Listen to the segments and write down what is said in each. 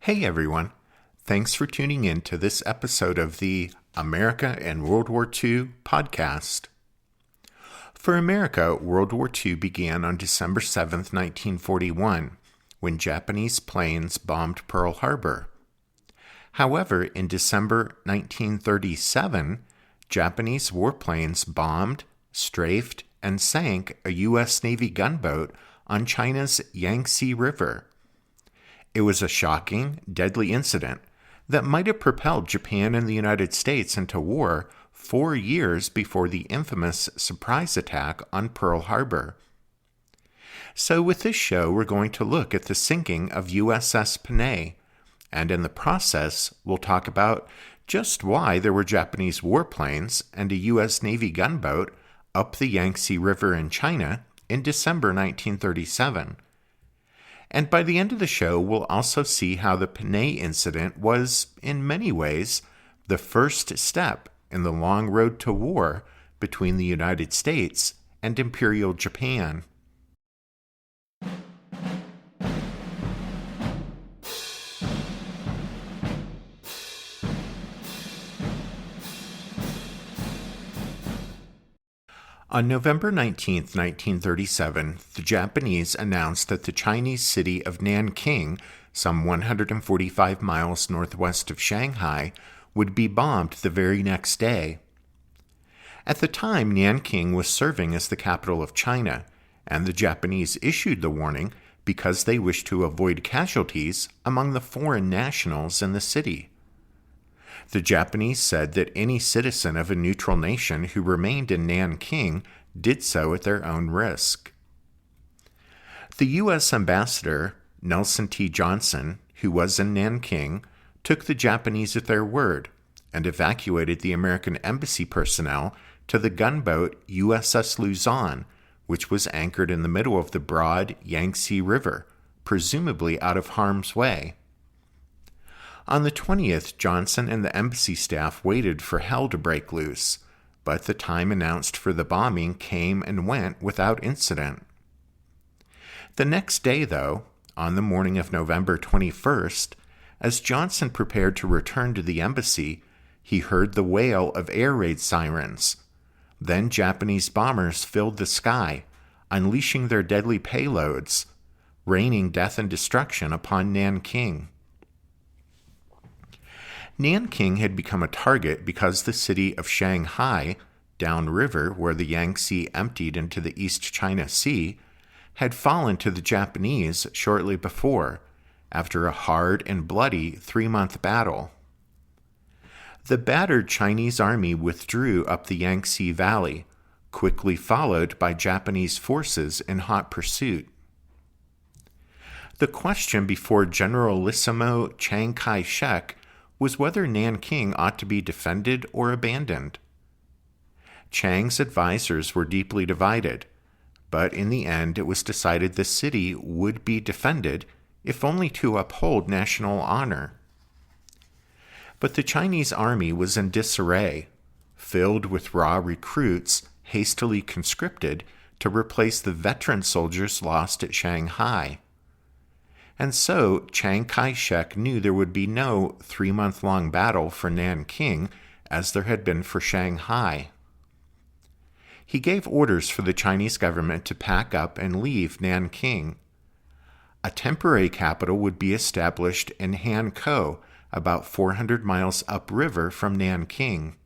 Hey everyone, thanks for tuning in to this episode of the America and World War II podcast. For America, World War II began on December 7th, 1941, when Japanese planes bombed Pearl Harbor. However, in December 1937, Japanese warplanes bombed, strafed, and sank a U.S. Navy gunboat on China's Yangtze River. It was a shocking, deadly incident that might have propelled Japan and the United States into war 4 years before the infamous surprise attack on Pearl Harbor. So with this show, we're going to look at the sinking of USS Panay, and in the process, we'll talk about just why there were Japanese warplanes and a U.S. Navy gunboat up the Yangtze River in China in December 1937. And by the end of the show, we'll also see how the Panay Incident was, in many ways, the first step in the long road to war between the United States and Imperial Japan. On November 19, 1937, the Japanese announced that the Chinese city of Nanking, some 145 miles northwest of Shanghai, would be bombed the very next day. At the time, Nanking was serving as the capital of China, and the Japanese issued the warning because they wished to avoid casualties among the foreign nationals in the city. The Japanese said that any citizen of a neutral nation who remained in Nanking did so at their own risk. The U.S. ambassador, Nelson T. Johnson, who was in Nanking, took the Japanese at their word and evacuated the American embassy personnel to the gunboat USS Luzon, which was anchored in the middle of the broad Yangtze River, presumably out of harm's way. On the 20th, Johnson and the embassy staff waited for hell to break loose, but the time announced for the bombing came and went without incident. The next day, though, on the morning of November 21st, as Johnson prepared to return to the embassy, he heard the wail of air raid sirens. Then Japanese bombers filled the sky, unleashing their deadly payloads, raining death and destruction upon Nanking. Nanking had become a target because the city of Shanghai, downriver where the Yangtze emptied into the East China Sea, had fallen to the Japanese shortly before, after a hard and bloody 3-month battle. The battered Chinese army withdrew up the Yangtze Valley, quickly followed by Japanese forces in hot pursuit. The question before Generalissimo Chiang Kai-shek was whether Nanking ought to be defended or abandoned. Chiang's advisors were deeply divided, but in the end it was decided the city would be defended, if only to uphold national honor. But the Chinese army was in disarray, filled with raw recruits hastily conscripted to replace the veteran soldiers lost at Shanghai. And so Chiang Kai-shek knew there would be no 3-month-long battle for Nanking as there had been for Shanghai. He gave orders for the Chinese government to pack up and leave Nanking. A temporary capital would be established in Hankou, about 400 miles upriver from Nanking.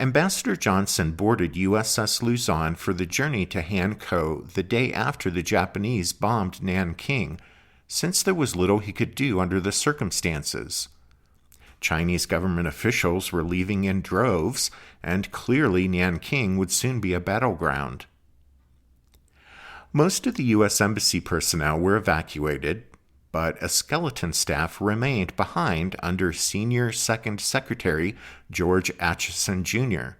Ambassador Johnson boarded USS Luzon for the journey to Hankou the day after the Japanese bombed Nanking, since there was little he could do under the circumstances. Chinese government officials were leaving in droves, and clearly Nanking would soon be a battleground. Most of the U.S. Embassy personnel were evacuated, but a skeleton staff remained behind under Senior Second Secretary George Atchison, Jr.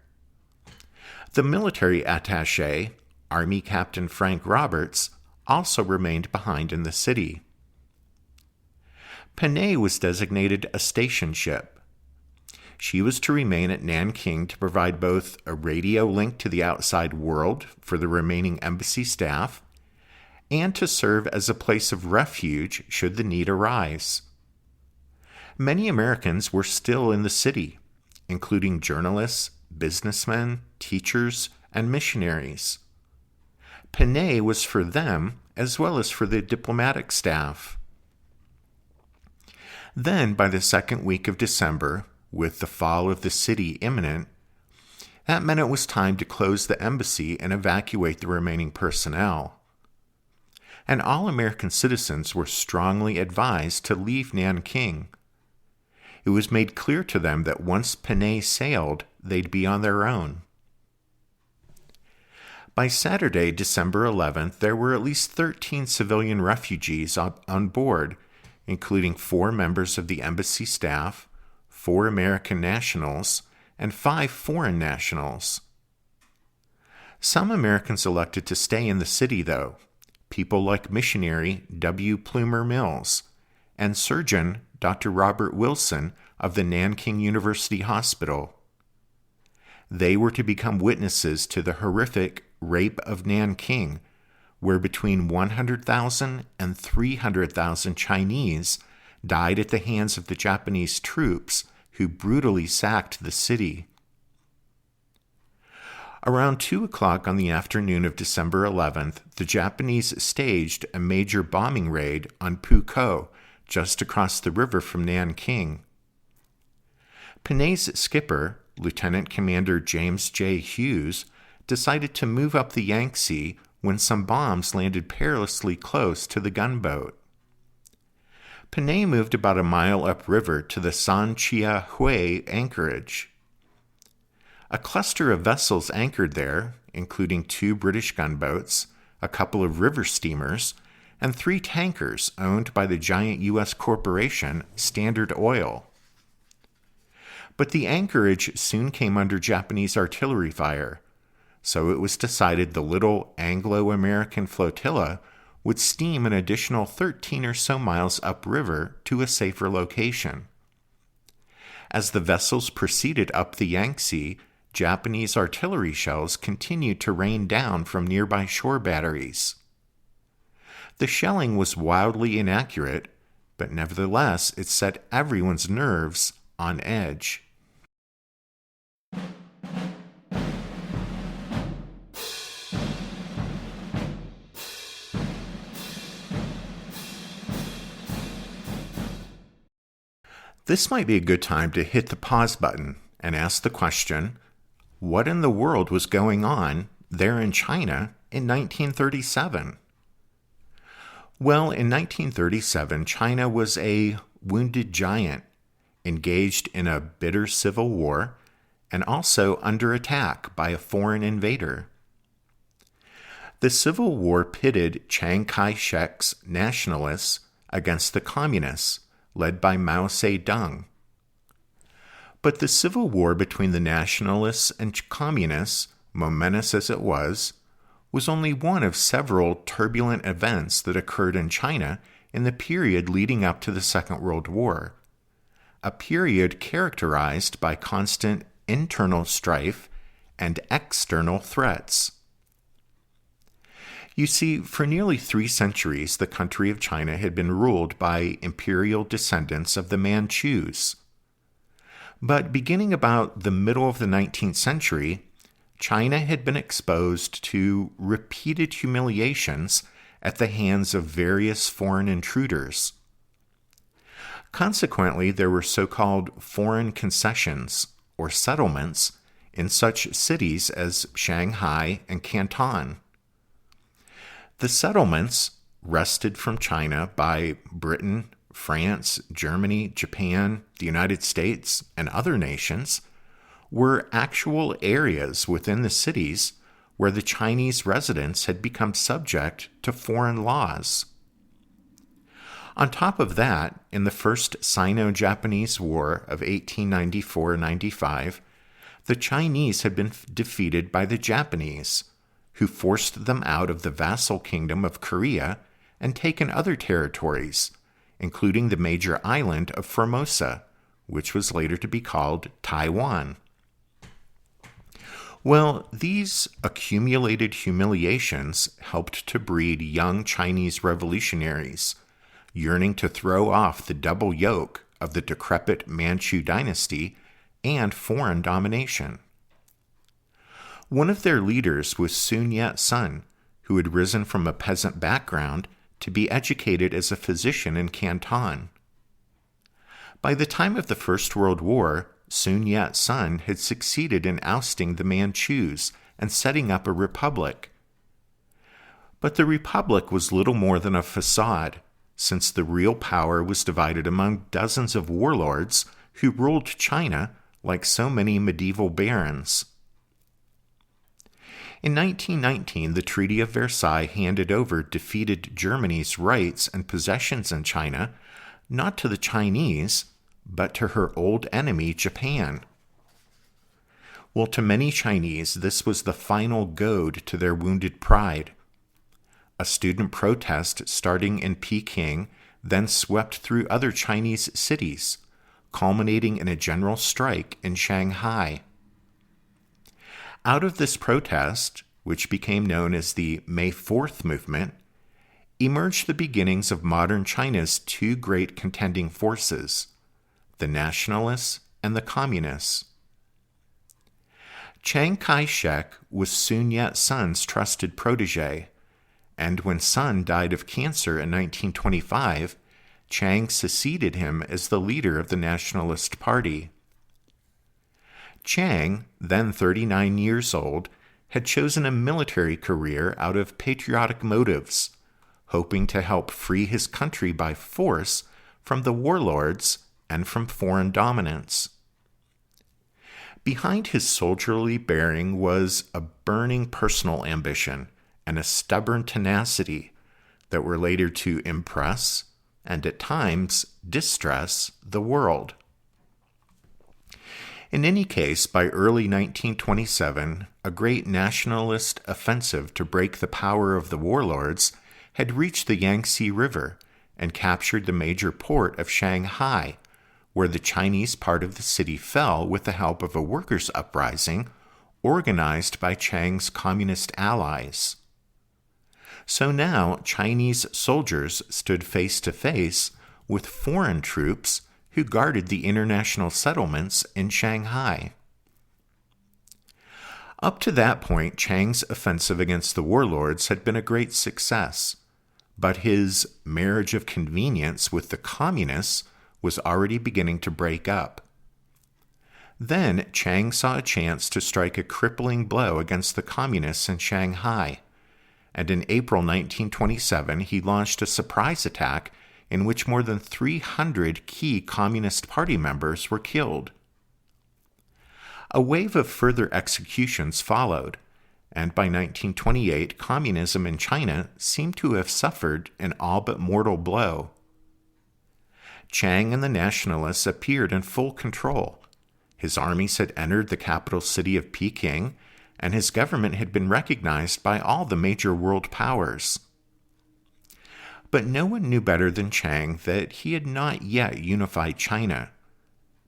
The military attaché, Army Captain Frank Roberts, also remained behind in the city. Panay was designated a station ship. She was to remain at Nanking to provide both a radio link to the outside world for the remaining embassy staff and to serve as a place of refuge should the need arise. Many Americans were still in the city, including journalists, businessmen, teachers, and missionaries. Panay was for them as well as for the diplomatic staff. Then, by the second week of December, with the fall of the city imminent, that meant it was time to close the embassy and evacuate the remaining personnel. And all American citizens were strongly advised to leave Nanking. It was made clear to them that once Panay sailed, they'd be on their own. By Saturday, December 11th, there were at least 13 civilian refugees on board, including 4 members of the embassy staff, 4 American nationals, and 5 foreign nationals. Some Americans elected to stay in the city, though, people like missionary W. Plumer Mills and surgeon Dr. Robert Wilson of the Nanking University Hospital. They were to become witnesses to the horrific rape of Nanking, where between 100,000 and 300,000 Chinese died at the hands of the Japanese troops who brutally sacked the city. Around 2 o'clock on the afternoon of December 11th, the Japanese staged a major bombing raid on Puko, just across the river from Nanking. Panay's skipper, Lieutenant Commander James J. Hughes, decided to move up the Yangtze when some bombs landed perilously close to the gunboat. Panay moved about a mile upriver to the San Chia Hui anchorage. A cluster of vessels anchored there, including 2 British gunboats, a couple of river steamers, and 3 tankers owned by the giant U.S. corporation Standard Oil. But the anchorage soon came under Japanese artillery fire, so it was decided the little Anglo-American flotilla would steam an additional 13 or so miles upriver to a safer location. As the vessels proceeded up the Yangtze, Japanese artillery shells continued to rain down from nearby shore batteries. The shelling was wildly inaccurate, but nevertheless it set everyone's nerves on edge. This might be a good time to hit the pause button and ask the question, what in the world was going on there in China in 1937? Well, in 1937, China was a wounded giant, engaged in a bitter civil war, and also under attack by a foreign invader. The Civil War pitted Chiang Kai-shek's nationalists against the communists, led by Mao Zedong. But the civil war between the nationalists and communists, momentous as it was only one of several turbulent events that occurred in China in the period leading up to the Second World War, a period characterized by constant internal strife and external threats. You see, for nearly 3 centuries, the country of China had been ruled by imperial descendants of the Manchus. But beginning about the middle of the 19th century, China had been exposed to repeated humiliations at the hands of various foreign intruders. Consequently, there were so-called foreign concessions, or settlements, in such cities as Shanghai and Canton. The settlements, wrested from China by Britain, France, Germany, Japan, the United States, and other nations, were actual areas within the cities where the Chinese residents had become subject to foreign laws. On top of that, in the First Sino-Japanese War of 1894-95, the Chinese had been defeated by the Japanese, who forced them out of the vassal kingdom of Korea and taken other territories, including the major island of Formosa, which was later to be called Taiwan. Well, these accumulated humiliations helped to breed young Chinese revolutionaries, yearning to throw off the double yoke of the decrepit Manchu dynasty and foreign domination. One of their leaders was Sun Yat-sen, who had risen from a peasant background to be educated as a physician in Canton. By the time of the First World War, Sun Yat-sen had succeeded in ousting the Manchus and setting up a republic. But the republic was little more than a facade, since the real power was divided among dozens of warlords who ruled China like so many medieval barons. In 1919, the Treaty of Versailles handed over defeated Germany's rights and possessions in China, not to the Chinese, but to her old enemy, Japan. Well, to many Chinese, this was the final goad to their wounded pride. A student protest starting in Peking then swept through other Chinese cities, culminating in a general strike in Shanghai. Out of this protest, which became known as the May 4th movement, emerged the beginnings of modern China's two great contending forces, the nationalists and the communists. Chiang Kai-shek was Sun Yat-sen's trusted protege, and when Sun died of cancer in 1925, Chiang succeeded him as the leader of the Nationalist Party. Chiang, then 39 years old, had chosen a military career out of patriotic motives, hoping to help free his country by force from the warlords and from foreign dominance. Behind his soldierly bearing was a burning personal ambition and a stubborn tenacity that were later to impress and at times distress the world. In any case, by early 1927, a great nationalist offensive to break the power of the warlords had reached the Yangtze River and captured the major port of Shanghai, where the Chinese part of the city fell with the help of a workers' uprising organized by Chiang's communist allies. So now Chinese soldiers stood face to face with foreign troops who guarded the international settlements in Shanghai. Up to that point, Chiang's offensive against the warlords had been a great success, but his marriage of convenience with the communists was already beginning to break up. Then Chiang saw a chance to strike a crippling blow against the communists in Shanghai, and in April 1927 he launched a surprise attack in which more than 300 key Communist Party members were killed. A wave of further executions followed, and by 1928 communism in China seemed to have suffered an all but mortal blow. Chiang and the nationalists appeared in full control. His armies had entered the capital city of Peking, and his government had been recognized by all the major world powers. But no one knew better than Chiang that he had not yet unified China,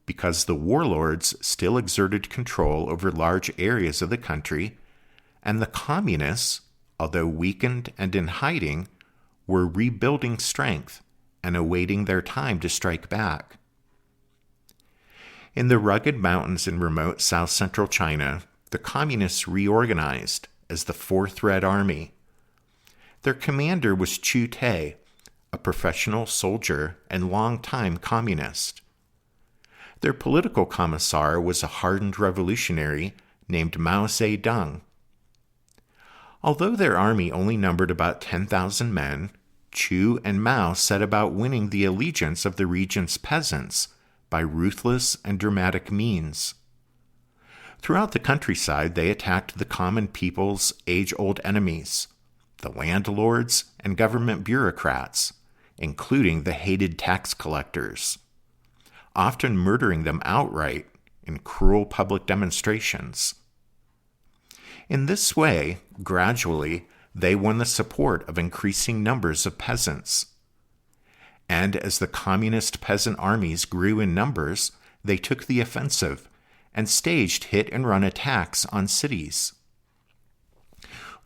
because the warlords still exerted control over large areas of the country, and the communists, although weakened and in hiding, were rebuilding strength and awaiting their time to strike back. In the rugged mountains in remote south-central China, the communists reorganized as the Fourth Red Army. Their commander was Chu Te, a professional soldier and longtime communist. Their political commissar was a hardened revolutionary named Mao Zedong. Although their army only numbered about 10,000 men, Chu and Mao set about winning the allegiance of the region's peasants by ruthless and dramatic means. Throughout the countryside, they attacked the common people's age-old enemies, the landlords and government bureaucrats, including the hated tax collectors, often murdering them outright in cruel public demonstrations. In this way, gradually, they won the support of increasing numbers of peasants. And as the communist peasant armies grew in numbers, they took the offensive and staged hit-and-run attacks on cities.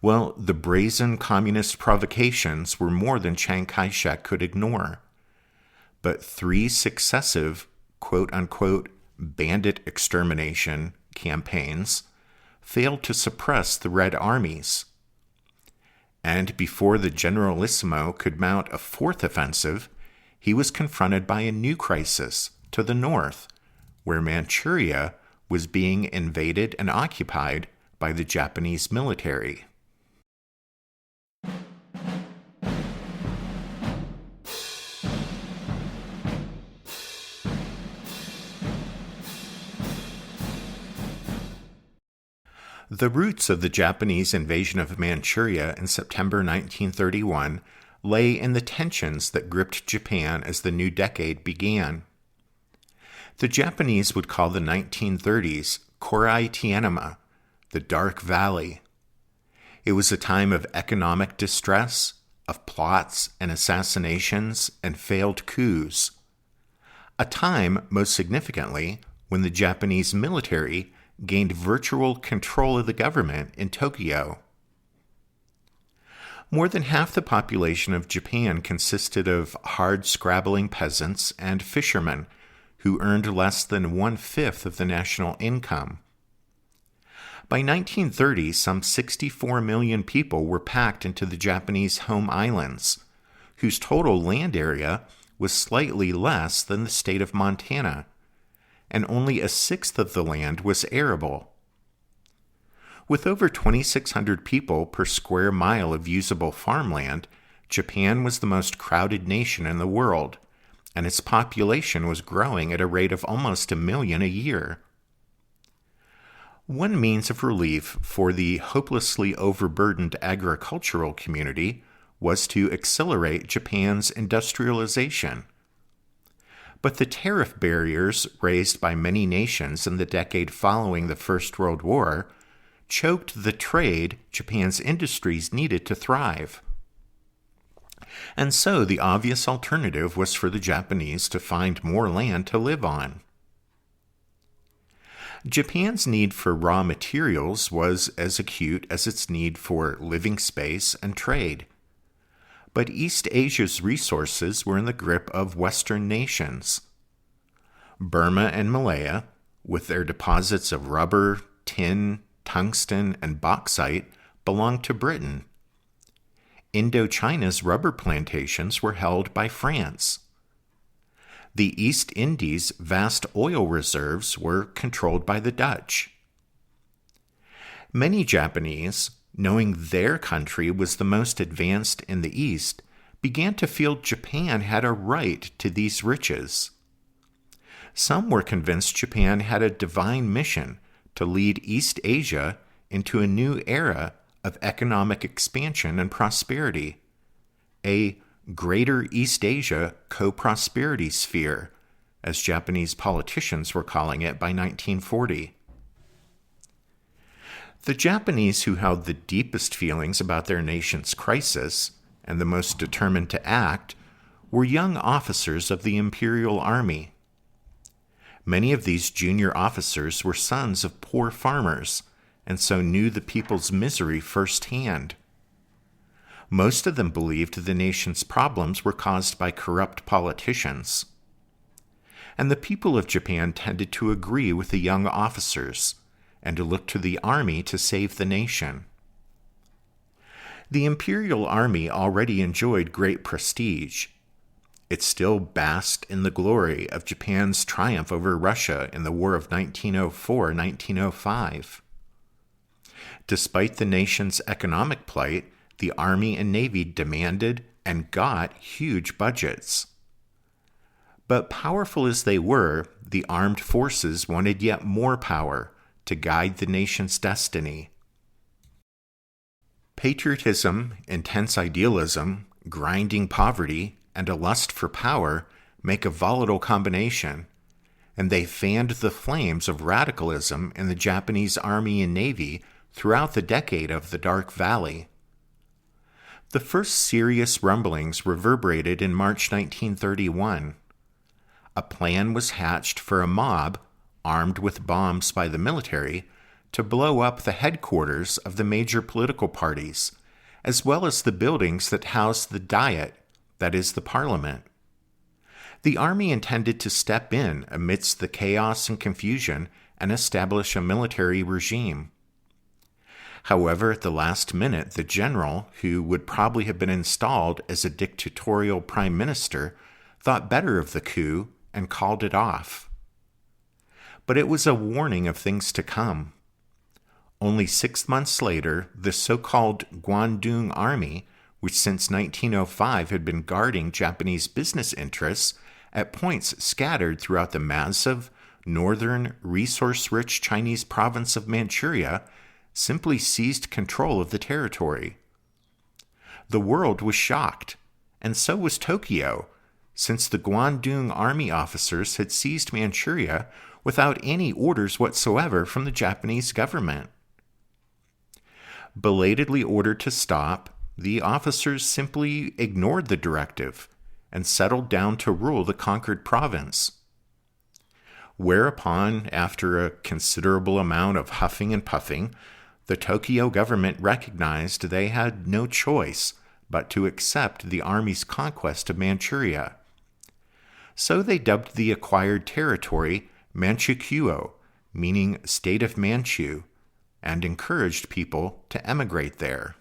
Well, the brazen communist provocations were more than Chiang Kai-shek could ignore. But 3 successive, quote-unquote, bandit extermination campaigns failed to suppress the Red Armies. And before the Generalissimo could mount a 4th offensive, he was confronted by a new crisis to the north, where Manchuria was being invaded and occupied by the Japanese military. The roots of the Japanese invasion of Manchuria in September 1931 lay in the tensions that gripped Japan as the new decade began. The Japanese would call the 1930s Korai Tianema, the Dark Valley. It was a time of economic distress, of plots and assassinations and failed coups. A time, most significantly, when the Japanese military gained virtual control of the government in Tokyo. More than half the population of Japan consisted of hard-scrabbling peasants and fishermen who earned less than 1/5 of the national income. By 1930, some 64 million people were packed into the Japanese home islands, whose total land area was slightly less than the state of Montana, and only 1/6 of the land was arable. With over 2,600 people per square mile of usable farmland, Japan was the most crowded nation in the world, and its population was growing at a rate of almost 1 million a year. One means of relief for the hopelessly overburdened agricultural community was to accelerate Japan's industrialization. But the tariff barriers raised by many nations in the decade following the First World War choked the trade Japan's industries needed to thrive. And so the obvious alternative was for the Japanese to find more land to live on. Japan's need for raw materials was as acute as its need for living space and trade. But East Asia's resources were in the grip of Western nations. Burma and Malaya, with their deposits of rubber, tin, tungsten, and bauxite, belonged to Britain. Indochina's rubber plantations were held by France. The East Indies' vast oil reserves were controlled by the Dutch. Many Japanese, knowing their country was the most advanced in the East, began to feel Japan had a right to these riches. Some were convinced Japan had a divine mission to lead East Asia into a new era of economic expansion and prosperity, a Greater East Asia Co-Prosperity Sphere, as Japanese politicians were calling it by 1940. The Japanese who held the deepest feelings about their nation's crisis and the most determined to act were young officers of the Imperial Army. Many of these junior officers were sons of poor farmers, and so knew the people's misery firsthand. Most of them believed the nation's problems were caused by corrupt politicians. And the people of Japan tended to agree with the young officers and to look to the army to save the nation. The Imperial Army already enjoyed great prestige. It still basked in the glory of Japan's triumph over Russia in the War of 1904-1905. Despite the nation's economic plight, the Army and Navy demanded and got huge budgets. But powerful as they were, the armed forces wanted yet more power to guide the nation's destiny. Patriotism, intense idealism, grinding poverty, and a lust for power make a volatile combination, and they fanned the flames of radicalism in the Japanese Army and Navy throughout the decade of the Dark Valley. The first serious rumblings reverberated in March 1931. A plan was hatched for a mob, armed with bombs by the military, to blow up the headquarters of the major political parties, as well as the buildings that housed the Diet, that is, the parliament. The army intended to step in amidst the chaos and confusion and establish a military regime. However, at the last minute, the general, who would probably have been installed as a dictatorial prime minister, thought better of the coup and called it off. But it was a warning of things to come. Only 6 months later, the so-called Guangdong Army, which since 1905 had been guarding Japanese business interests at points scattered throughout the massive, northern, resource-rich Chinese province of Manchuria, simply seized control of the territory. The world was shocked, and so was Tokyo, since the Guangdong Army officers had seized Manchuria without any orders whatsoever from the Japanese government. Belatedly ordered to stop, the officers simply ignored the directive and settled down to rule the conquered province. Whereupon, after a considerable amount of huffing and puffing, the Tokyo government recognized they had no choice but to accept the army's conquest of Manchuria. So they dubbed the acquired territory Manchukuo, meaning State of Manchu, and encouraged people to emigrate there.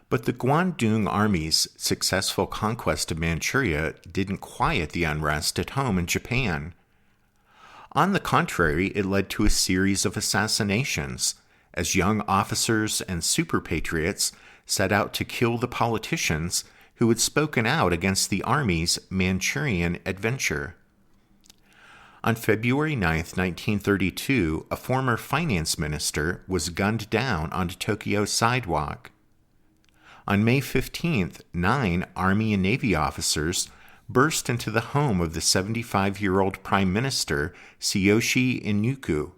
But the Guangdong Army's successful conquest of Manchuria didn't quiet the unrest at home in Japan. On the contrary, it led to a series of assassinations, as young officers and super patriots set out to kill the politicians who had spoken out against the army's Manchurian adventure. On February 9, 1932, a former finance minister was gunned down on a Tokyo sidewalk. On May 15th, 9 Army and Navy officers burst into the home of the 75-year-old Prime Minister Tsuyoshi Inuku.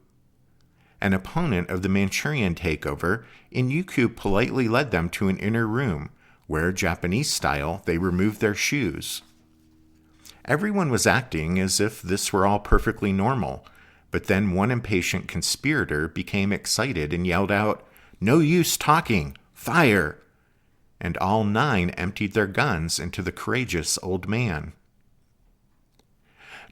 An opponent of the Manchurian takeover, Inuku politely led them to an inner room, where, Japanese style, they removed their shoes. Everyone was acting as if this were all perfectly normal, but then one impatient conspirator became excited and yelled out, "No use talking! Fire!" And all 9 emptied their guns into the courageous old man.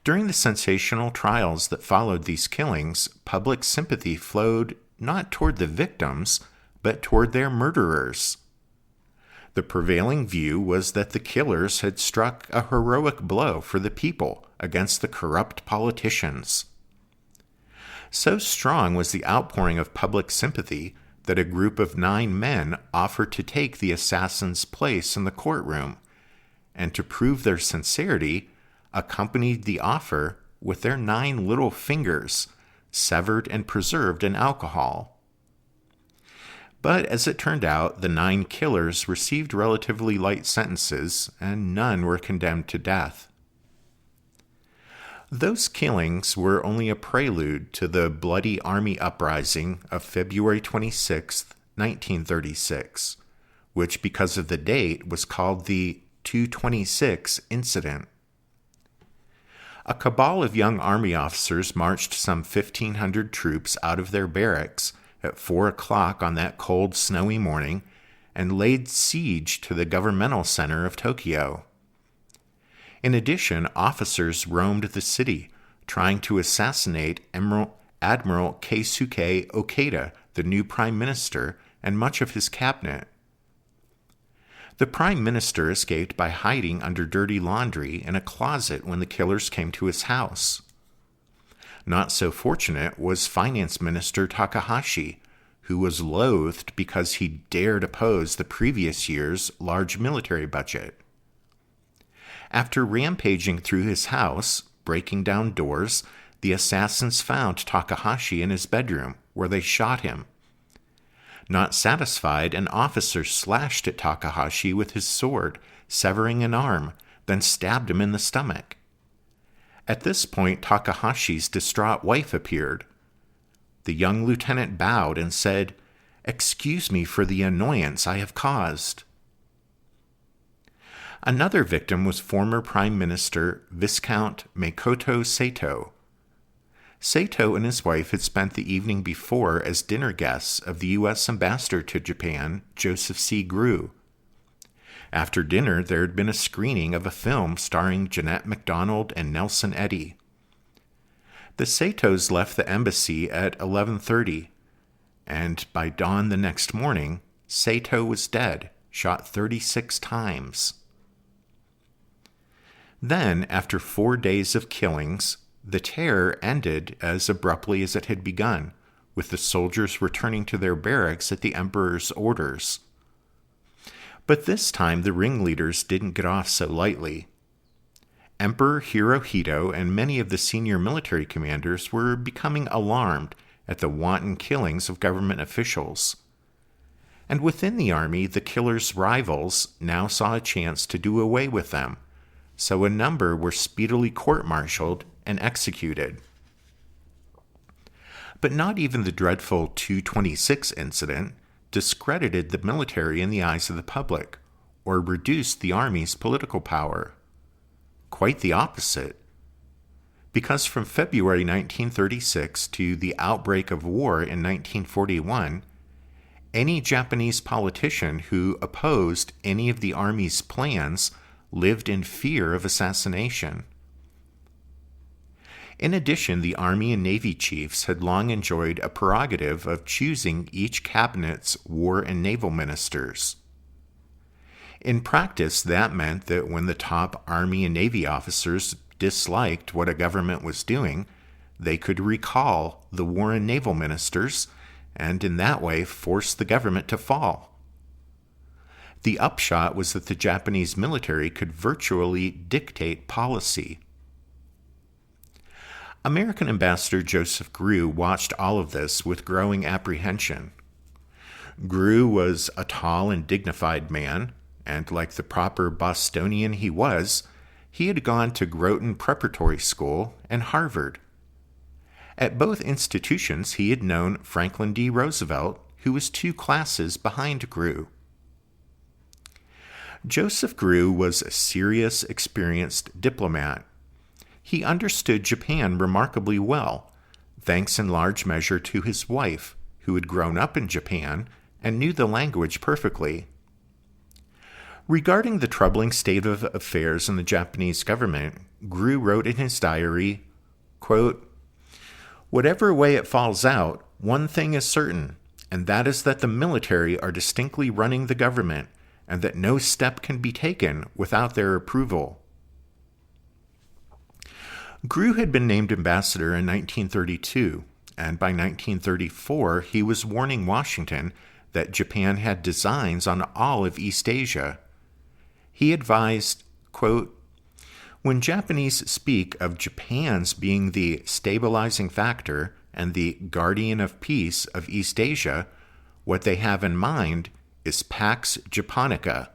During the sensational trials that followed these killings, public sympathy flowed not toward the victims, but toward their murderers. The prevailing view was that the killers had struck a heroic blow for the people against the corrupt politicians. So strong was the outpouring of public sympathy that a group of 9 men offered to take the assassin's place in the courtroom, and to prove their sincerity, accompanied the offer with their 9 little fingers, severed and preserved in alcohol. But as it turned out, the 9 killers received relatively light sentences, and none were condemned to death. Those killings were only a prelude to the bloody army uprising of February 26, 1936, which, because of the date, was called the 226 Incident. A cabal of young army officers marched some 1,500 troops out of their barracks at 4 o'clock on that cold, snowy morning and laid siege to the governmental center of Tokyo. In addition, officers roamed the city, trying to assassinate Admiral Keisuke Okada, the new prime minister, and much of his cabinet. The prime minister escaped by hiding under dirty laundry in a closet when the killers came to his house. Not so fortunate was Finance Minister Takahashi, who was loathed because he dared oppose the previous year's large military budget. After rampaging through his house, breaking down doors, the assassins found Takahashi in his bedroom, where they shot him. Not satisfied, an officer slashed at Takahashi with his sword, severing an arm, then stabbed him in the stomach. At this point, Takahashi's distraught wife appeared. The young lieutenant bowed and said, "Excuse me for the annoyance I have caused." Another victim was former Prime Minister Viscount Makoto Sato. Sato and his wife had spent the evening before as dinner guests of the U.S. ambassador to Japan, Joseph C. Grew. After dinner, there had been a screening of a film starring Jeanette MacDonald and Nelson Eddy. The Satos left the embassy at 11:30, and by dawn the next morning, Sato was dead, shot 36 times. Then, after 4 days of killings, the terror ended as abruptly as it had begun, with the soldiers returning to their barracks at the emperor's orders. But this time the ringleaders didn't get off so lightly. Emperor Hirohito and many of the senior military commanders were becoming alarmed at the wanton killings of government officials. And within the army, the killers' rivals now saw a chance to do away with them, so a number were speedily court-martialed and executed. But not even the dreadful 226 incident discredited the military in the eyes of the public, or reduced the army's political power. Quite the opposite. Because from February 1936 to the outbreak of war in 1941, any Japanese politician who opposed any of the army's plans lived in fear of assassination. In addition, the Army and Navy chiefs had long enjoyed a prerogative of choosing each cabinet's war and naval ministers. In practice, that meant that when the top Army and Navy officers disliked what a government was doing, they could recall the war and naval ministers, and in that way force the government to fall. The upshot was that the Japanese military could virtually dictate policy. American Ambassador Joseph Grew watched all of this with growing apprehension. Grew was a tall and dignified man, and like the proper Bostonian he was, he had gone to Groton Preparatory School and Harvard. At both institutions, he had known Franklin D. Roosevelt, who was 2 classes behind Grew. Joseph Grew was a serious, experienced diplomat. He understood Japan remarkably well, thanks in large measure to his wife, who had grown up in Japan and knew the language perfectly. Regarding the troubling state of affairs in the Japanese government, Grew wrote in his diary, quote, "Whatever way it falls out, one thing is certain, and that is that the military are distinctly running the government, and that no step can be taken without their approval." Grew had been named ambassador in 1932, and by 1934 he was warning Washington that Japan had designs on all of East Asia. He advised, quote, "When Japanese speak of Japan's being the stabilizing factor and the guardian of peace of East Asia, what they have in mind is Pax Japonica,"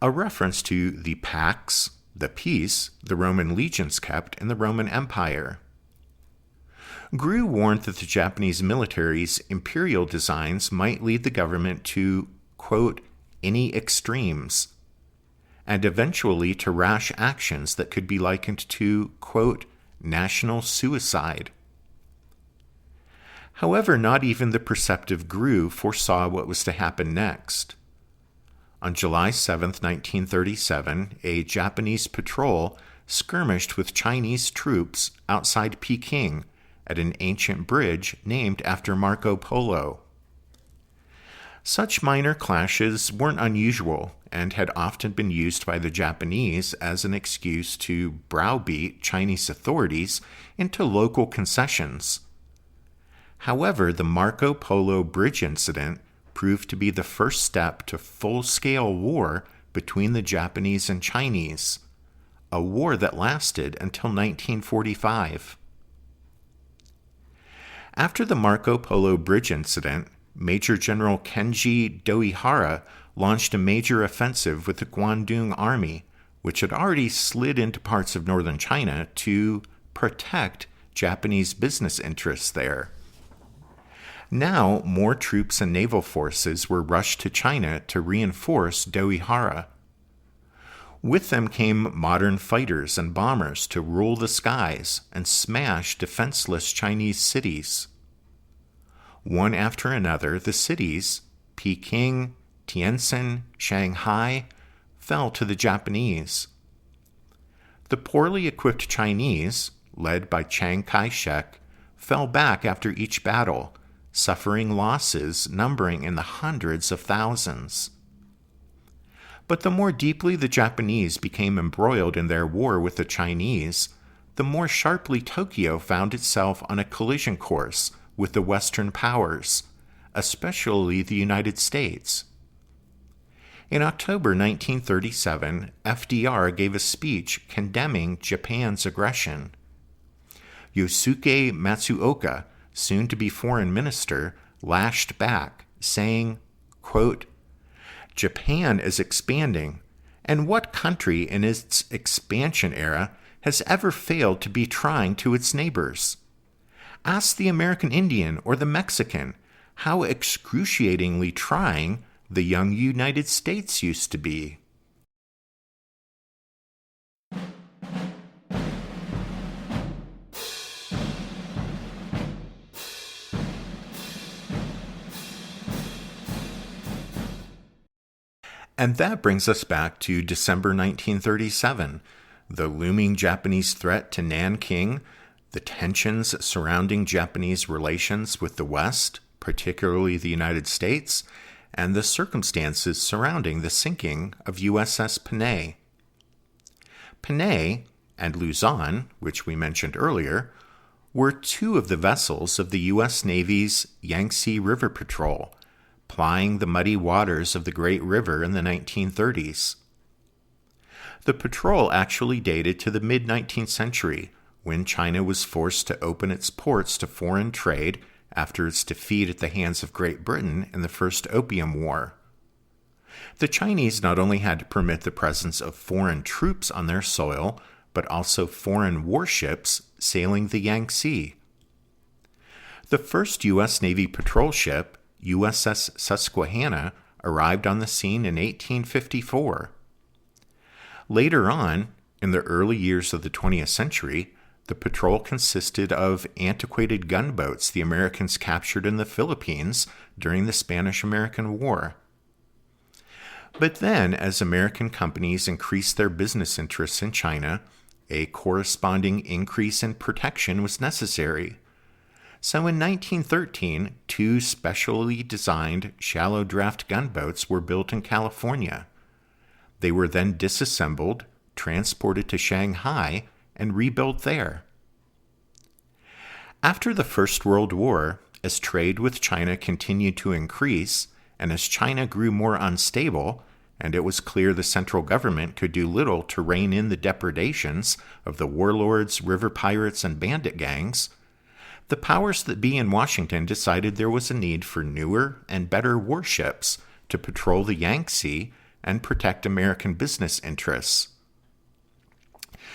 a reference to the Pax, the peace, the Roman legions kept in the Roman Empire. Grew warned that the Japanese military's imperial designs might lead the government to, quote, "any extremes," and eventually to rash actions that could be likened to, quote, "national suicide." However, not even the perceptive Grew foresaw what was to happen next. On July 7, 1937, a Japanese patrol skirmished with Chinese troops outside Peking at an ancient bridge named after Marco Polo. Such minor clashes weren't unusual and had often been used by the Japanese as an excuse to browbeat Chinese authorities into local concessions. However, the Marco Polo Bridge incident proved to be the first step to full-scale war between the Japanese and Chinese, a war that lasted until 1945. After the Marco Polo Bridge incident, Major General Kenji Doihara launched a major offensive with the Guangdong Army, which had already slid into parts of northern China to protect Japanese business interests there. Now, more troops and naval forces were rushed to China to reinforce Doihara. With them came modern fighters and bombers to rule the skies and smash defenseless Chinese cities. One after another, the cities, Peking, Tientsin, Shanghai, fell to the Japanese. The poorly equipped Chinese, led by Chiang Kai-shek, fell back after each battle, suffering losses numbering in the hundreds of thousands. But the more deeply the Japanese became embroiled in their war with the Chinese, the more sharply Tokyo found itself on a collision course with the Western powers, especially the United States. In October 1937, FDR gave a speech condemning Japan's aggression. Yosuke Matsuoka, soon-to-be foreign minister, lashed back, saying, quote, "Japan is expanding, and what country in its expansion era has ever failed to be trying to its neighbors? Ask the American Indian or the Mexican how excruciatingly trying the young United States used to be." And that brings us back to December 1937, the looming Japanese threat to Nanking, the tensions surrounding Japanese relations with the West, particularly the United States, and the circumstances surrounding the sinking of USS Panay. Panay and Luzon, which we mentioned earlier, were two of the vessels of the U.S. Navy's Yangtze River Patrol, plying the muddy waters of the Great River in the 1930s. The patrol actually dated to the mid-19th century, when China was forced to open its ports to foreign trade after its defeat at the hands of Great Britain in the First Opium War. The Chinese not only had to permit the presence of foreign troops on their soil, but also foreign warships sailing the Yangtze. The first U.S. Navy patrol ship, USS Susquehanna, arrived on the scene in 1854. Later on, in the early years of the 20th century, the patrol consisted of antiquated gunboats the Americans captured in the Philippines during the Spanish-American War. But then, as American companies increased their business interests in China, a corresponding increase in protection was necessary. So in 1913, two specially designed shallow draft gunboats were built in California. They were then disassembled, transported to Shanghai, and rebuilt there. After the First World War, as trade with China continued to increase, and as China grew more unstable, and it was clear the central government could do little to rein in the depredations of the warlords, river pirates, and bandit gangs, the powers that be in Washington decided there was a need for newer and better warships to patrol the Yangtze and protect American business interests.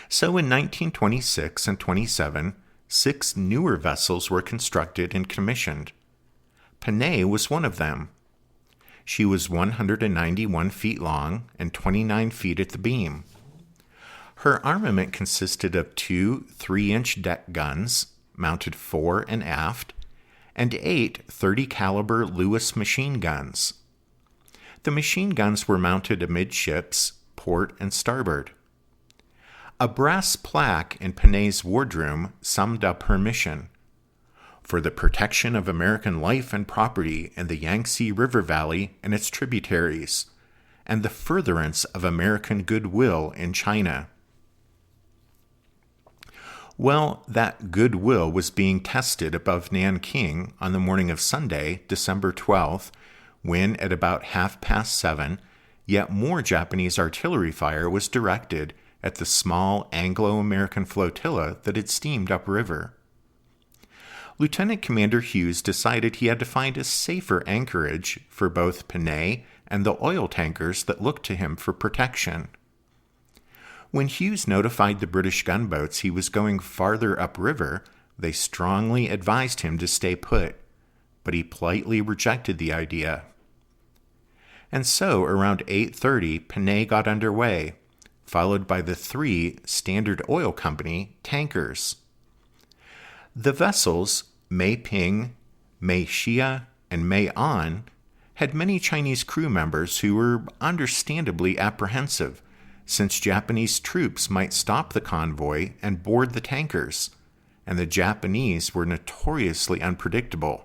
So in 1926 and 27, 6 newer vessels were constructed and commissioned. Panay was one of them. She was 191 feet long and 29 feet at the beam. Her armament consisted of 2 3-inch deck guns, mounted fore and aft, and 8 30-caliber Lewis machine guns. The machine guns were mounted amidships, port and starboard. A brass plaque in Panay's wardroom summed up her mission: for the protection of American life and property in the Yangtze River Valley and its tributaries, and the furtherance of American goodwill in China. Well, that goodwill was being tested above Nanking on the morning of Sunday, December 12th, when, at about 7:30, yet more Japanese artillery fire was directed at the small Anglo-American flotilla that had steamed upriver. Lieutenant Commander Hughes decided he had to find a safer anchorage for both Panay and the oil tankers that looked to him for protection. When Hughes notified the British gunboats he was going farther upriver, they strongly advised him to stay put, but he politely rejected the idea. And so, around 8:30, Panay got underway, followed by the 3 Standard Oil Company tankers. The vessels, Mei Ping, Mei Xia, and Mei An, had many Chinese crew members who were understandably apprehensive, since Japanese troops might stop the convoy and board the tankers, and the Japanese were notoriously unpredictable.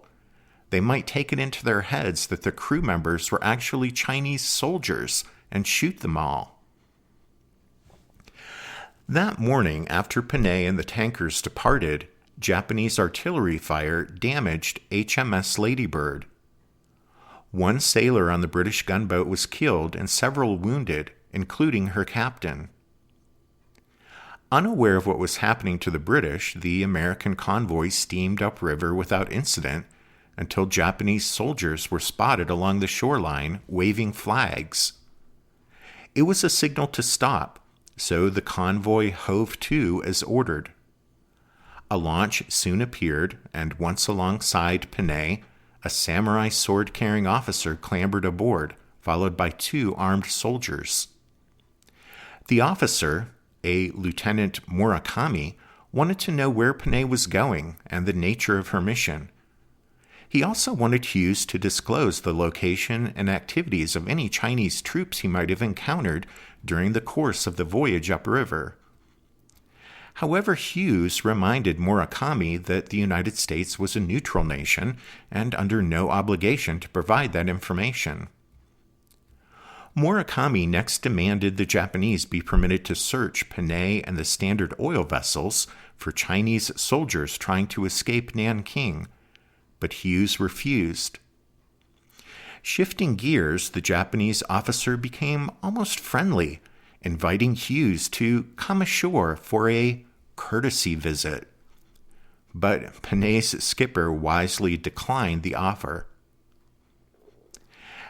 They might take it into their heads that the crew members were actually Chinese soldiers and shoot them all. That morning, after Panay and the tankers departed, Japanese artillery fire damaged HMS Ladybird. 1 sailor on the British gunboat was killed and several wounded, including her captain. Unaware of what was happening to the British, the American convoy steamed upriver without incident until Japanese soldiers were spotted along the shoreline waving flags. It was a signal to stop, so the convoy hove to as ordered. A launch soon appeared, and once alongside Panay, a samurai sword-carrying officer clambered aboard, followed by 2 armed soldiers. The officer, a Lieutenant Murakami, wanted to know where Panay was going and the nature of her mission. He also wanted Hughes to disclose the location and activities of any Chinese troops he might have encountered during the course of the voyage upriver. However, Hughes reminded Murakami that the United States was a neutral nation and under no obligation to provide that information. Murakami next demanded the Japanese be permitted to search Panay and the Standard Oil vessels for Chinese soldiers trying to escape Nanking, but Hughes refused. Shifting gears, the Japanese officer became almost friendly, inviting Hughes to come ashore for a courtesy visit. But Panay's skipper wisely declined the offer.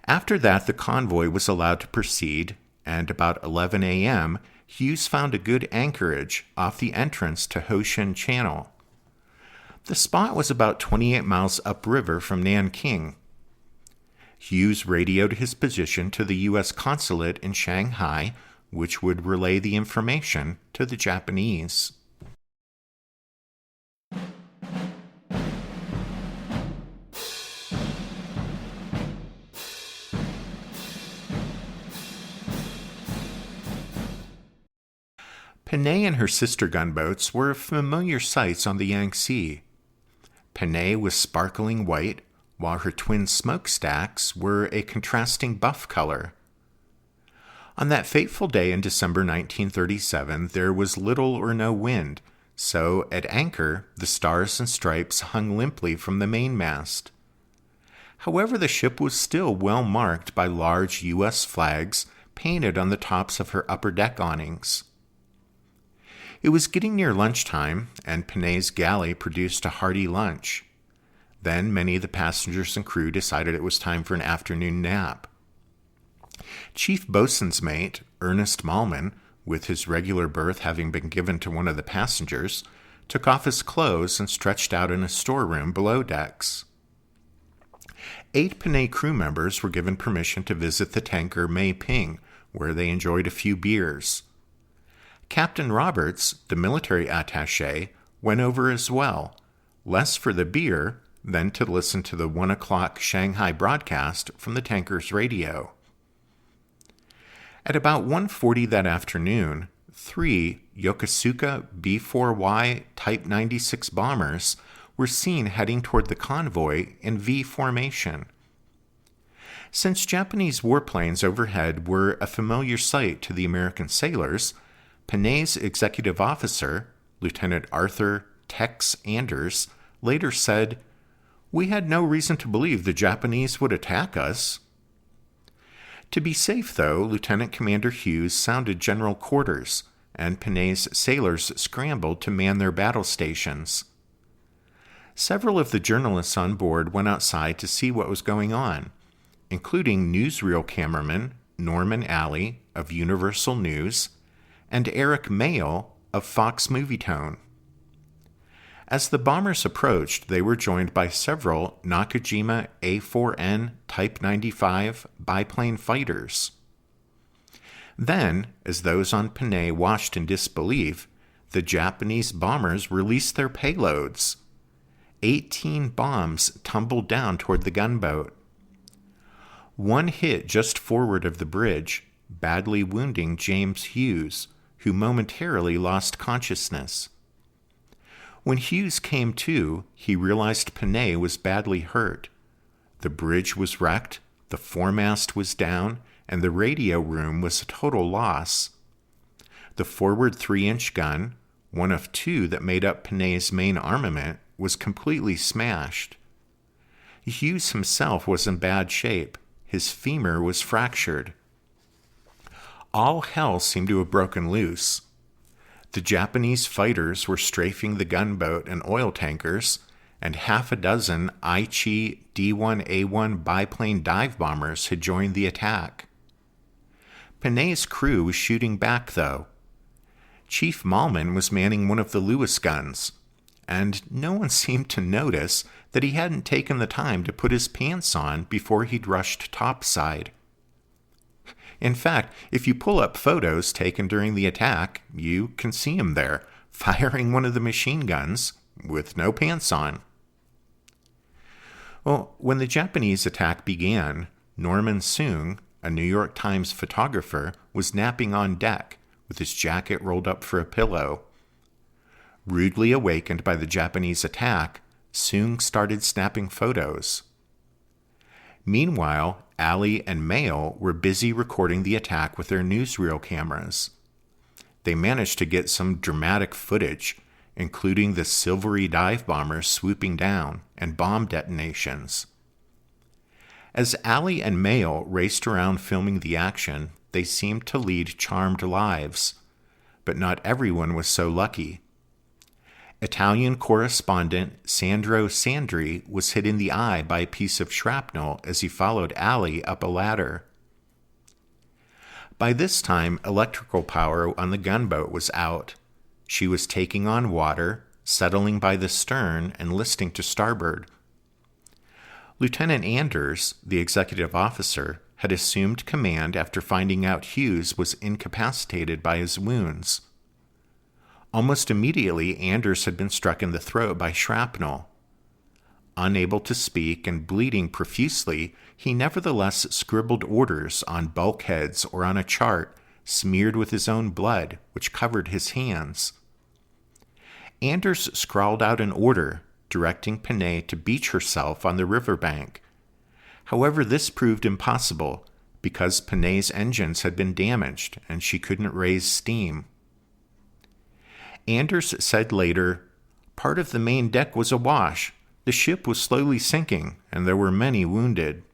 After that, the convoy was allowed to proceed, and about 11 a.m., Hughes found a good anchorage off the entrance to Hoshin Channel. The spot was about 28 miles upriver from Nanking. Hughes radioed his position to the U.S. consulate in Shanghai, which would relay the information to the Japanese. Panay and her sister gunboats were familiar sights on the Yangtze. Panay was sparkling white, while her twin smokestacks were a contrasting buff color. On that fateful day in December 1937, there was little or no wind, so at anchor, the stars and stripes hung limply from the mainmast. However, the ship was still well marked by large U.S. flags painted on the tops of her upper deck awnings. It was getting near lunchtime, and Panay's galley produced a hearty lunch. Then many of the passengers and crew decided it was time for an afternoon nap. Chief boatswain's mate, Ernest Malman, with his regular berth having been given to one of the passengers, took off his clothes and stretched out in a storeroom below decks. 8 Panay crew members were given permission to visit the tanker Mei Ping, where they enjoyed a few beers. Captain Roberts, the military attaché, went over as well, less for the beer than to listen to the 1 o'clock Shanghai broadcast from the tanker's radio. At about 1:40 that afternoon, 3 Yokosuka B-4Y Type 96 bombers were seen heading toward the convoy in V formation. Since Japanese warplanes overhead were a familiar sight to the American sailors, Panay's executive officer, Lieutenant Arthur Tex Anders, later said, "We had no reason to believe the Japanese would attack us." To be safe, though, Lieutenant Commander Hughes sounded general quarters, and Panay's sailors scrambled to man their battle stations. Several of the journalists on board went outside to see what was going on, including newsreel cameraman Norman Alley of Universal News and Eric Mayle of Fox Movietone. As the bombers approached, they were joined by several Nakajima A4N Type 95 biplane fighters. Then, as those on Panay watched in disbelief, the Japanese bombers released their payloads. 18 bombs tumbled down toward the gunboat. One hit just forward of the bridge, badly wounding James Hughes, who momentarily lost consciousness. When Hughes came to, he realized Panay was badly hurt. The bridge was wrecked, the foremast was down, and the radio room was a total loss. The forward 3-inch gun, one of two that made up Panay's main armament, was completely smashed. Hughes himself was in bad shape. His femur was fractured. All hell seemed to have broken loose. The Japanese fighters were strafing the gunboat and oil tankers, and half a dozen Aichi D-1A1 biplane dive bombers had joined the attack. Panay's crew was shooting back, though. Chief Malman was manning one of the Lewis guns, and no one seemed to notice that he hadn't taken the time to put his pants on before he'd rushed topside. In fact, if you pull up photos taken during the attack, you can see him there, firing one of the machine guns with no pants on. Well, when the Japanese attack began, Norman Soong, a New York Times photographer, was napping on deck with his jacket rolled up for a pillow. Rudely awakened by the Japanese attack, Soong started snapping photos. Meanwhile, Allie and Mail were busy recording the attack with their newsreel cameras. They managed to get some dramatic footage, including the silvery dive bombers swooping down and bomb detonations. As Allie and Mail raced around filming the action, they seemed to lead charmed lives, but not everyone was so lucky. Italian correspondent Sandro Sandri was hit in the eye by a piece of shrapnel as he followed Allie up a ladder. By this time, electrical power on the gunboat was out. She was taking on water, settling by the stern, and listing to starboard. Lieutenant Anders, the executive officer, had assumed command after finding out Hughes was incapacitated by his wounds. Almost immediately, Anders had been struck in the throat by shrapnel. Unable to speak and bleeding profusely, he nevertheless scribbled orders on bulkheads or on a chart smeared with his own blood, which covered his hands. Anders scrawled out an order directing Panay to beach herself on the riverbank. However, this proved impossible because Panay's engines had been damaged and she couldn't raise steam. Anders said later, "Part of the main deck was awash. The ship was slowly sinking, and there were many wounded."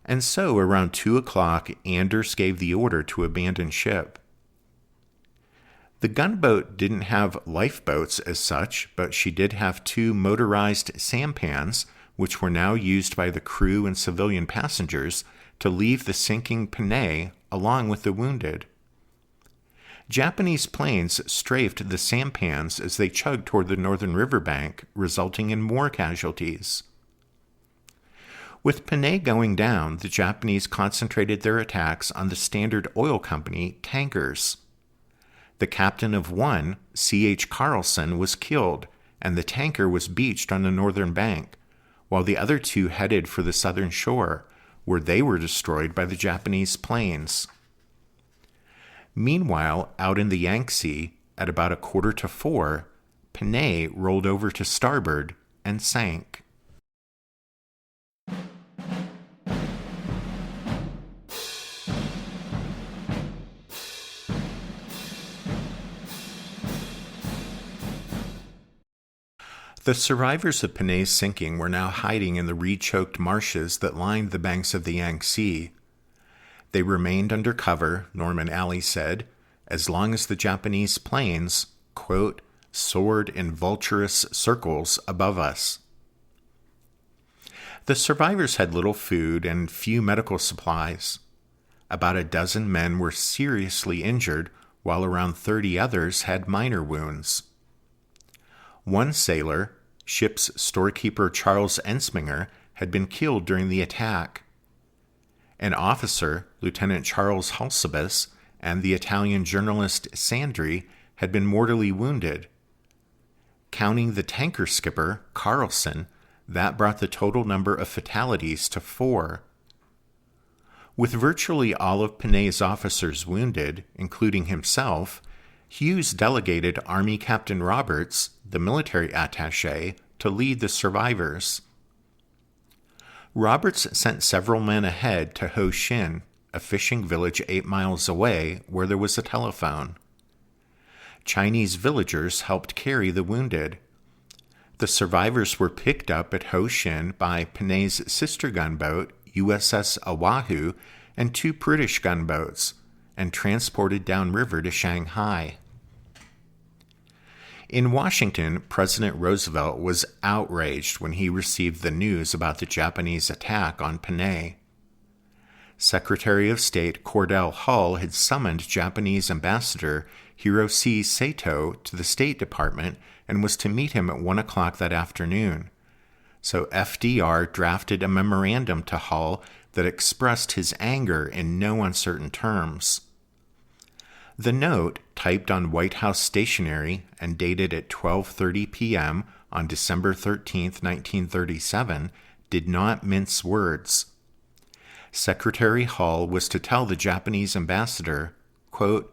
And so, around 2 o'clock, Anders gave the order to abandon ship. The gunboat didn't have lifeboats as such, but she did have 2 motorized sampans, which were now used by the crew and civilian passengers to leave the sinking Panay along with the wounded. Japanese planes strafed the sampans as they chugged toward the northern riverbank, resulting in more casualties. With Panay going down, the Japanese concentrated their attacks on the Standard Oil Company tankers. The captain of one, C.H. Carlson, was killed, and the tanker was beached on the northern bank, while the other 2 headed for the southern shore, where they were destroyed by the Japanese planes. Meanwhile, out in the Yangtze, at about 3:45, Panay rolled over to starboard and sank. The survivors of Panay's sinking were now hiding in the reed-choked marshes that lined the banks of the Yangtze. They remained under cover, Norman Alley said, as long as the Japanese planes, quote, soared in vulturous circles above us. The survivors had little food and few medical supplies. About a dozen men were seriously injured, while around 30 others had minor wounds. One sailor, ship's storekeeper Charles Ensminger, had been killed during the attack. An officer, Lieutenant Charles Halsebus, and the Italian journalist Sandri had been mortally wounded. Counting the tanker skipper, Carlson, that brought the total number of fatalities to 4. With virtually all of Panay's officers wounded, including himself, Hughes delegated Army Captain Roberts, the military attaché, to lead the survivors. Roberts sent several men ahead to Ho Shin, a fishing village 8 miles away where there was a telephone. Chinese villagers helped carry the wounded. The survivors were picked up at Ho Shin by Panay's sister gunboat, USS Oahu, and 2 British gunboats, and transported downriver to Shanghai. In Washington, President Roosevelt was outraged when he received the news about the Japanese attack on Panay. Secretary of State Cordell Hull had summoned Japanese Ambassador Hiroshi Sato to the State Department and was to meet him at 1 o'clock that afternoon. So FDR drafted a memorandum to Hull that expressed his anger in no uncertain terms. The note, typed on White House stationery and dated at 12:30 p.m. on December 13, 1937, did not mince words. Secretary Hull was to tell the Japanese ambassador, quote,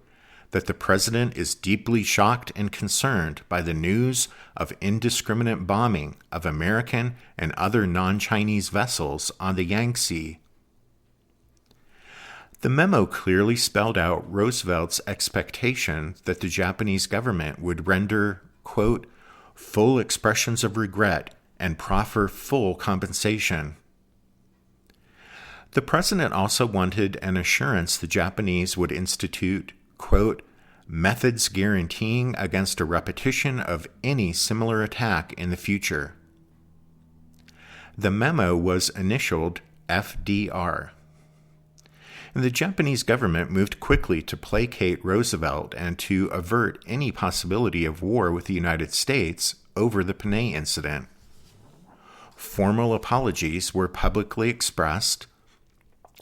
that the president is deeply shocked and concerned by the news of indiscriminate bombing of American and other non-Chinese vessels on the Yangtze. The memo clearly spelled out Roosevelt's expectation that the Japanese government would render, quote, full expressions of regret and proffer full compensation. The president also wanted an assurance the Japanese would institute, quote, methods guaranteeing against a repetition of any similar attack in the future. The memo was initialed FDR. The Japanese government moved quickly to placate Roosevelt and to avert any possibility of war with the United States over the Panay Incident. Formal apologies were publicly expressed,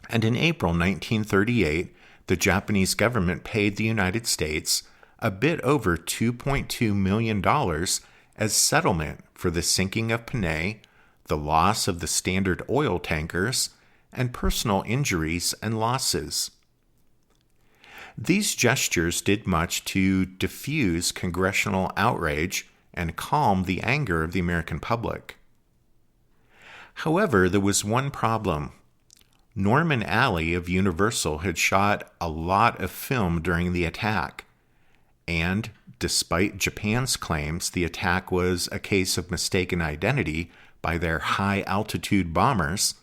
and in April 1938, the Japanese government paid the United States a bit over $2.2 million as settlement for the sinking of Panay, the loss of the Standard oil tankers, and personal injuries and losses. These gestures did much to diffuse congressional outrage and calm the anger of the American public. However, there was one problem. Norman Alley of Universal had shot a lot of film during the attack, and, despite Japan's claims the attack was a case of mistaken identity by their high-altitude bombers,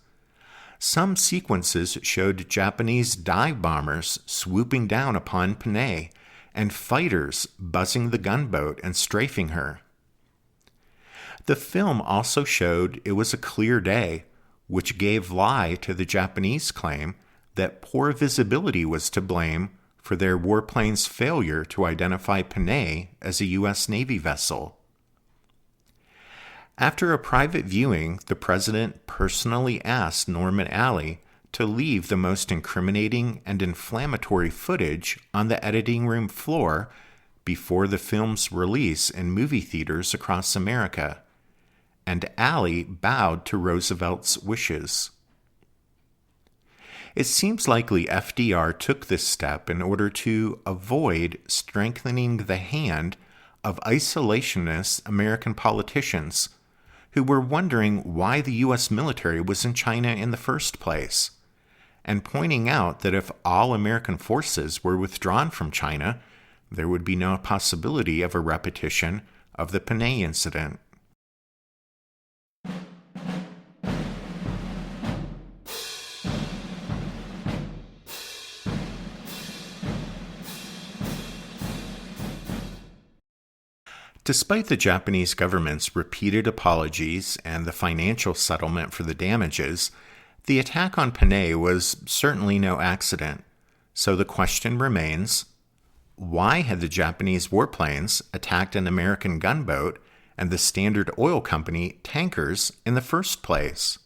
some sequences showed Japanese dive bombers swooping down upon Panay and fighters buzzing the gunboat and strafing her. The film also showed it was a clear day, which gave lie to the Japanese claim that poor visibility was to blame for their warplane's failure to identify Panay as a U.S. Navy vessel. After a private viewing, the president personally asked Norman Alley to leave the most incriminating and inflammatory footage on the editing room floor before the film's release in movie theaters across America, and Alley bowed to Roosevelt's wishes. It seems likely FDR took this step in order to avoid strengthening the hand of isolationist American politicians who were wondering why the U.S. military was in China in the first place, and pointing out that if all American forces were withdrawn from China, there would be no possibility of a repetition of the Panay Incident. Despite the Japanese government's repeated apologies and the financial settlement for the damages, the attack on Panay was certainly no accident. So the question remains, why had the Japanese warplanes attacked an American gunboat, and the Standard Oil Company tankers in the first place.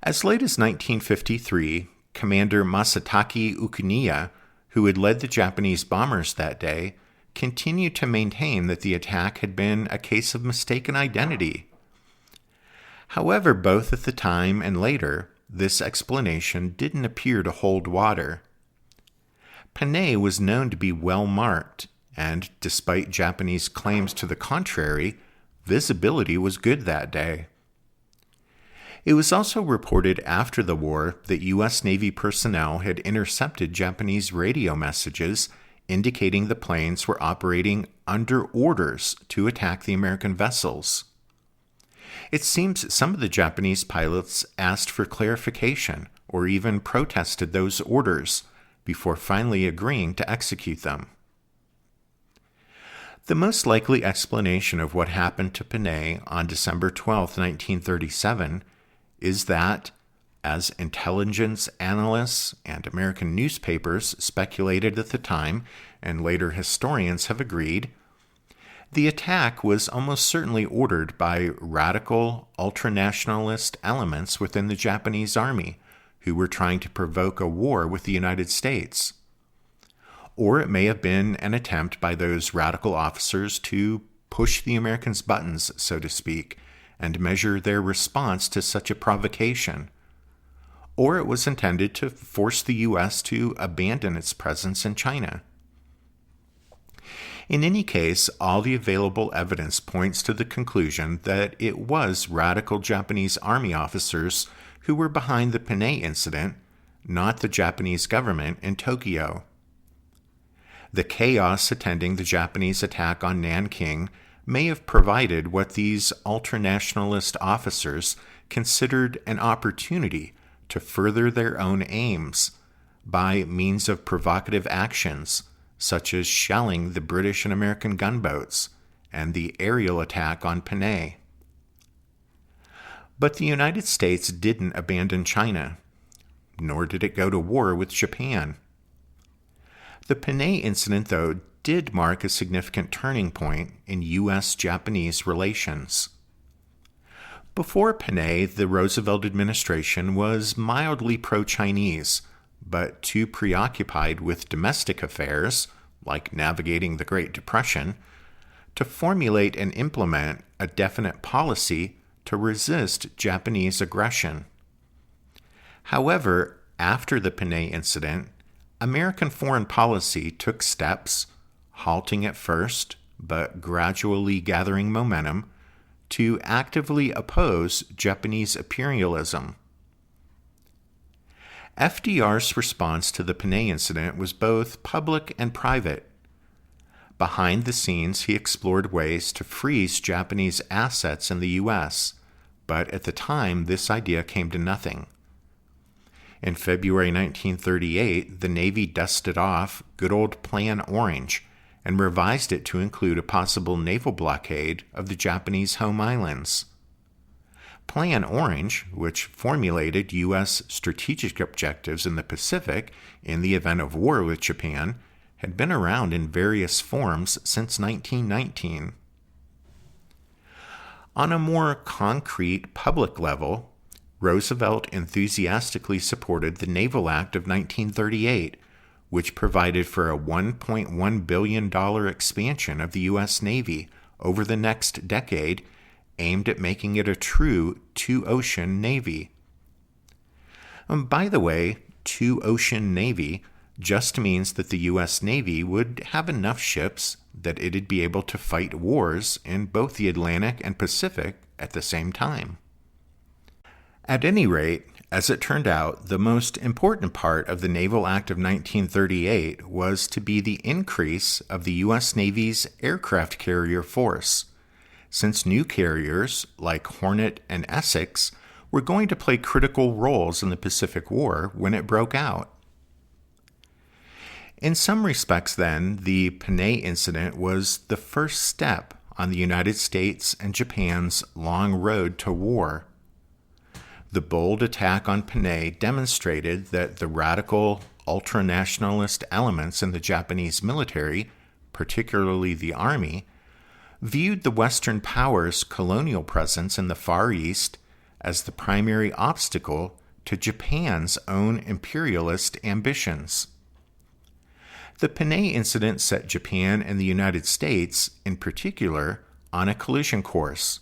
As late as 1953, Commander Masatake Ukiniya, who had led the Japanese bombers that day, continued to maintain that the attack had been a case of mistaken identity. However, both at the time and later, this explanation didn't appear to hold water. Panay was known to be well marked, and despite Japanese claims to the contrary, visibility was good that day. It was also reported after the war that U.S. Navy personnel had intercepted Japanese radio messages indicating the planes were operating under orders to attack the American vessels. It seems some of the Japanese pilots asked for clarification or even protested those orders before finally agreeing to execute them. The most likely explanation of what happened to Panay on December 12, 1937, is that, as intelligence analysts and American newspapers speculated at the time, and later historians have agreed, the attack was almost certainly ordered by radical, ultranationalist elements within the Japanese army who were trying to provoke a war with the United States. Or it may have been an attempt by those radical officers to push the Americans' buttons, so to speak, and measure their response to such a provocation. Or it was intended to force the U.S. to abandon its presence in China. In any case, all the available evidence points to the conclusion that it was radical Japanese army officers who were behind the Panay Incident, not the Japanese government in Tokyo. The chaos attending the Japanese attack on Nanking may have provided what these ultranationalist officers considered an opportunity to further their own aims by means of provocative actions, such as shelling the British and American gunboats and the aerial attack on Panay. But the United States didn't abandon China, nor did it go to war with Japan. The Panay Incident, though, did mark a significant turning point in U.S.-Japanese relations. Before Panay, the Roosevelt administration was mildly pro-Chinese, but too preoccupied with domestic affairs, like navigating the Great Depression, to formulate and implement a definite policy to resist Japanese aggression. However, after the Panay Incident, American foreign policy took steps, halting at first, but gradually gathering momentum, to actively oppose Japanese imperialism. FDR's response to the Panay Incident was both public and private. Behind the scenes, he explored ways to freeze Japanese assets in the U.S., but at the time, this idea came to nothing. In February 1938, the Navy dusted off good old Plan Orange and revised it to include a possible naval blockade of the Japanese home islands. Plan Orange, which formulated U.S. strategic objectives in the Pacific in the event of war with Japan, had been around in various forms since 1919. On a more concrete public level, Roosevelt enthusiastically supported the Naval Act of 1938, which provided for a $1.1 billion expansion of the U.S. Navy over the next decade, aimed at making it a true two-ocean Navy. By the way, two-ocean Navy just means that the U.S. Navy would have enough ships that it'd be able to fight wars in both the Atlantic and Pacific at the same time. At any rate, as it turned out, the most important part of the Naval Act of 1938 was to be the increase of the U.S. Navy's aircraft carrier force, since new carriers like Hornet and Essex were going to play critical roles in the Pacific War when it broke out. In some respects, then, the Panay Incident was the first step on the United States and Japan's long road to war. The bold attack on Panay demonstrated that the radical, ultranationalist elements in the Japanese military, particularly the army, viewed the Western powers' colonial presence in the Far East as the primary obstacle to Japan's own imperialist ambitions. The Panay Incident set Japan and the United States, in particular, on a collision course,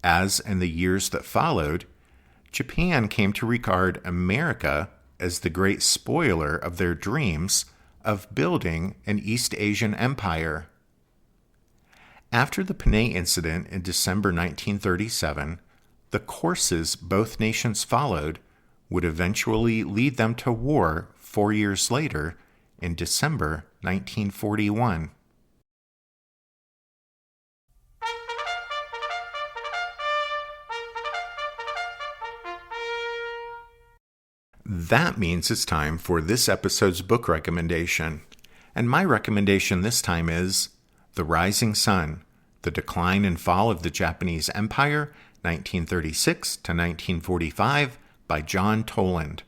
as in the years that followed, Japan came to regard America as the great spoiler of their dreams of building an East Asian empire. After the Panay Incident in December 1937, the courses both nations followed would eventually lead them to war 4 years later in December 1941. That means it's time for this episode's book recommendation. And my recommendation this time is The Rising Sun, The Decline and Fall of the Japanese Empire, 1936 to 1945, by John Toland.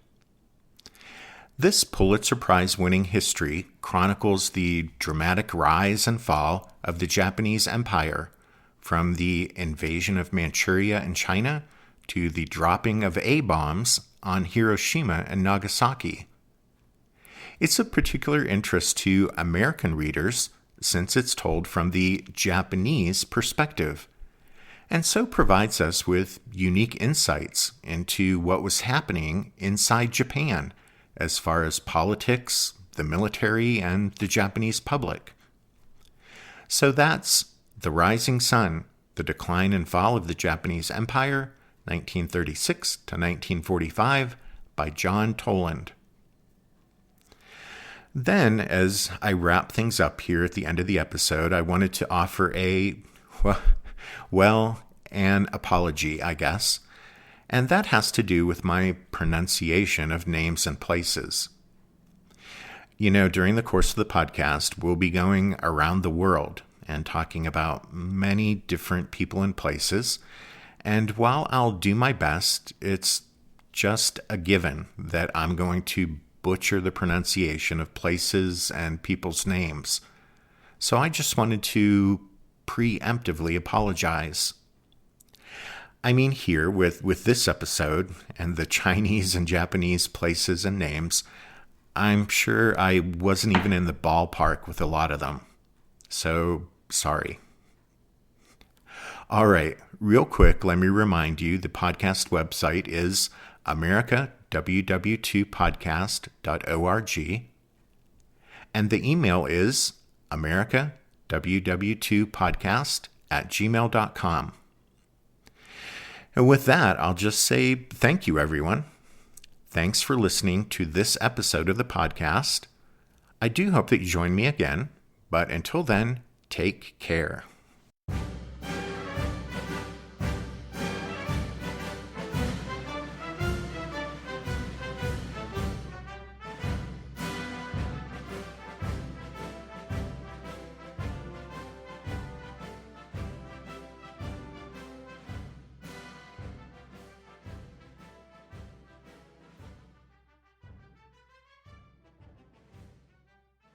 This Pulitzer Prize-winning history chronicles the dramatic rise and fall of the Japanese Empire, from the invasion of Manchuria and China to the dropping of A-bombs on Hiroshima and Nagasaki. It's of particular interest to American readers since it's told from the Japanese perspective, and so provides us with unique insights into what was happening inside Japan as far as politics, the military, and the Japanese public. So that's The Rising Sun, The Decline and Fall of the Japanese Empire, 1936 to 1945, by John Toland. Then, as I wrap things up here at the end of the episode, I wanted to offer an apology, I guess, and that has to do with my pronunciation of names and places. You know, during the course of the podcast, we'll be going around the world and talking about many different people and places, and while I'll do my best, it's just a given that I'm going to butcher the pronunciation of places and people's names. So I just wanted to preemptively apologize. I mean, here with this episode and the Chinese and Japanese places and names, I'm sure I wasn't even in the ballpark with a lot of them. So, sorry. All right, real quick, let me remind you the podcast website is americaww2podcast.org, and the email is americaww2podcast@gmail.com. And with that, I'll just say thank you, everyone. Thanks for listening to this episode of the podcast. I do hope that you join me again, but until then, take care.